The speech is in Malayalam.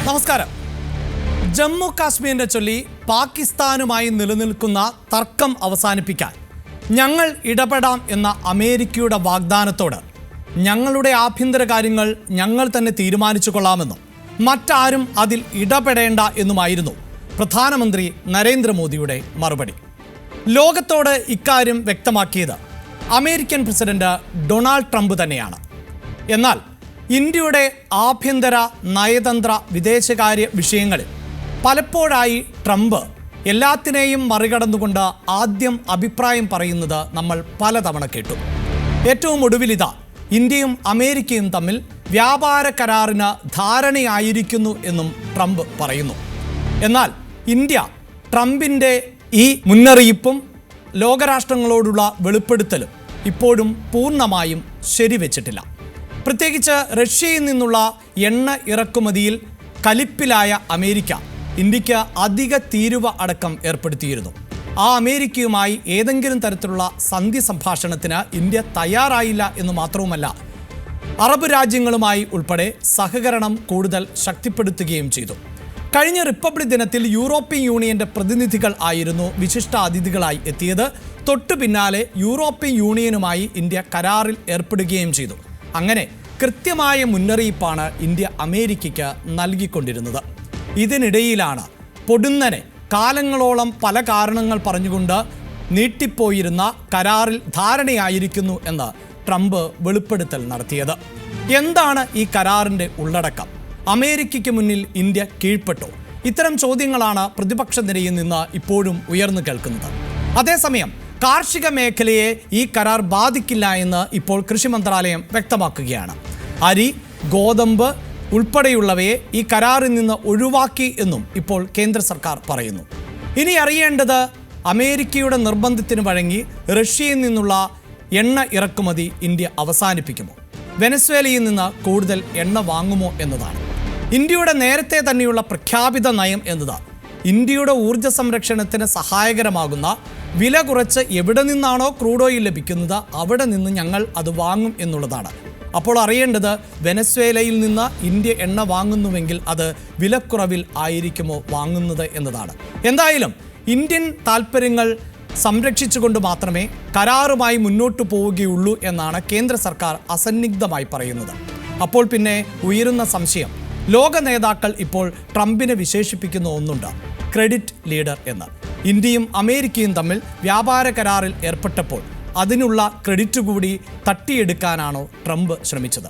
നമസ്കാരം. ജമ്മു കാശ്മീരിനെ ചൊല്ലി പാകിസ്ഥാനുമായി നിലനിൽക്കുന്ന തർക്കം അവസാനിപ്പിക്കാൻ ഞങ്ങൾ ഇടപെടാം എന്ന അമേരിക്കയുടെ വാഗ്ദാനത്തോട് ഞങ്ങളുടെ ആഭ്യന്തര കാര്യങ്ങൾ ഞങ്ങൾ തന്നെ തീരുമാനിച്ചു കൊള്ളാമെന്നും മറ്റാരും അതിൽ ഇടപെടേണ്ട എന്നുമായിരുന്നു പ്രധാനമന്ത്രി നരേന്ദ്രമോദിയുടെ മറുപടി. ലോകത്തോട് ഇക്കാര്യം വ്യക്തമാക്കിയത് അമേരിക്കൻ പ്രസിഡന്റ് ഡൊണാൾഡ് ട്രംപ് തന്നെയാണ്. എന്നാൽ ഇന്ത്യയുടെ ആഭ്യന്തര, നയതന്ത്ര, വിദേശകാര്യ വിഷയങ്ങളിൽ പലപ്പോഴായി ട്രംപ് എല്ലാത്തിനെയും മറികടന്നുകൊണ്ട് ആദ്യം അഭിപ്രായം പറയുന്നത് നമ്മൾ പലതവണ കേട്ടു. ഏറ്റവും ഒടുവിലിതാ ഇന്ത്യയും അമേരിക്കയും തമ്മിൽ വ്യാപാര കരാറിന് ധാരണയായിരിക്കുന്നു എന്നും ട്രംപ് പറയുന്നു. എന്നാൽ ഇന്ത്യ ട്രംപിൻ്റെ ഈ മുന്നറിയിപ്പും ലോകരാഷ്ട്രങ്ങളോടുള്ള വെളിപ്പെടുത്തലും ഇപ്പോഴും പൂർണ്ണമായും ശരിവെച്ചിട്ടില്ല. പ്രത്യേകിച്ച് റഷ്യയിൽ നിന്നുള്ള എണ്ണ ഇറക്കുമതിയിൽ കലിപ്പിലായ അമേരിക്ക ഇന്ത്യക്ക് അധിക തീരുവ അടക്കം ഏർപ്പെടുത്തിയിരുന്നു. ആ അമേരിക്കയുമായി ഏതെങ്കിലും തരത്തിലുള്ള സന്ധി സംഭാഷണത്തിന് ഇന്ത്യ തയ്യാറായില്ല എന്ന് മാത്രവുമല്ല, അറബ് രാജ്യങ്ങളുമായി ഉൾപ്പെടെ സഹകരണം കൂടുതൽ ശക്തിപ്പെടുത്തുകയും ചെയ്തു. കഴിഞ്ഞ റിപ്പബ്ലിക് ദിനത്തിൽ യൂറോപ്യൻ യൂണിയന്റെ പ്രതിനിധികൾ ആയിരുന്നു വിശിഷ്ട അതിഥികളായി എത്തിയത്. തൊട്ടു പിന്നാലെ യൂറോപ്യൻ യൂണിയനുമായി ഇന്ത്യ കരാറിൽ ഏർപ്പെടുകയും ചെയ്തു. അങ്ങനെ കൃത്യമായ മുന്നറിയിപ്പാണ് ഇന്ത്യ അമേരിക്കയ്ക്ക് നൽകിക്കൊണ്ടിരുന്നത്. ഇതിനിടയിലാണ് പൊടുന്നനെ കാലങ്ങളോളം പല കാരണങ്ങൾ പറഞ്ഞുകൊണ്ട് നീട്ടിപ്പോയിരുന്ന കരാറിൽ ധാരണയായിരിക്കുന്നു എന്ന് ട്രംപ് വെളിപ്പെടുത്തൽ നടത്തിയത്. എന്താണ് ഈ കരാറിൻ്റെ ഉള്ളടക്കം? അമേരിക്കയ്ക്ക് മുന്നിൽ ഇന്ത്യ കീഴ്പ്പെട്ടോ? ഇത്തരം ചോദ്യങ്ങളാണ് പ്രതിപക്ഷ നിരയിൽ നിന്ന് ഇപ്പോഴും ഉയർന്നു കേൾക്കുന്നത്. അതേസമയം കാർഷിക മേഖലയെ ഈ കരാർ ബാധിക്കില്ല എന്ന് ഇപ്പോൾ കൃഷി മന്ത്രാലയം വ്യക്തമാക്കുകയാണ്. അരി, ഗോതമ്പ് ഉൾപ്പെടെയുള്ളവയെ ഈ കരാറിൽ നിന്ന് ഒഴിവാക്കി എന്നും ഇപ്പോൾ കേന്ദ്ര സർക്കാർ പറയുന്നു. ഇനി അറിയേണ്ടത് അമേരിക്കയുടെ നിർബന്ധത്തിന് വഴങ്ങി റഷ്യയിൽ നിന്നുള്ള എണ്ണ ഇറക്കുമതി ഇന്ത്യ അവസാനിപ്പിക്കുമോ, വെനസ്വേലയിൽ നിന്ന് കൂടുതൽ എണ്ണ വാങ്ങുമോ എന്നതാണ്. ഇന്ത്യയുടെ നേരത്തെ തന്നെയുള്ള പ്രഖ്യാപിത നയം എന്നത് ഇന്ത്യയുടെ ഊർജ്ജ സംരക്ഷണത്തിന് സഹായകരമാകുന്ന വില കുറച്ച് എവിടെ നിന്നാണോ ക്രൂഡ് ഓയിൽ ലഭിക്കുന്നത് അവിടെ നിന്ന് ഞങ്ങൾ അത് വാങ്ങും എന്നുള്ളതാണ്. അപ്പോൾ അറിയേണ്ടത് വെനസ്വേലയിൽ നിന്ന് ഇന്ത്യ എണ്ണ വാങ്ങുന്നുവെങ്കിൽ അത് വിലക്കുറവിൽ ആയിരിക്കുമോ വാങ്ങുന്നത് എന്നതാണ്. എന്തായാലും ഇന്ത്യൻ താൽപ്പര്യങ്ങൾ സംരക്ഷിച്ചുകൊണ്ട് മാത്രമേ കരാറുമായി മുന്നോട്ട് പോവുകയുള്ളൂ എന്നാണ് കേന്ദ്ര സർക്കാർ അസന്നിഗ്ധമായി പറയുന്നത്. അപ്പോൾ പിന്നെ ഉയരുന്ന സംശയം, ലോക നേതാക്കൾ ഇപ്പോൾ ട്രംപിനെ വിശേഷിപ്പിക്കുന്ന ഒന്നുണ്ട്, ക്രെഡിറ്റ് ലീഡർ എന്ന്. ഇന്ത്യയും അമേരിക്കയും തമ്മിൽ വ്യാപാര കരാറിൽ ഏർപ്പെട്ടപ്പോൾ അതിനുള്ള ക്രെഡിറ്റ് കൂടി തട്ടിയെടുക്കാനാണോ ട്രംപ് ശ്രമിച്ചത്?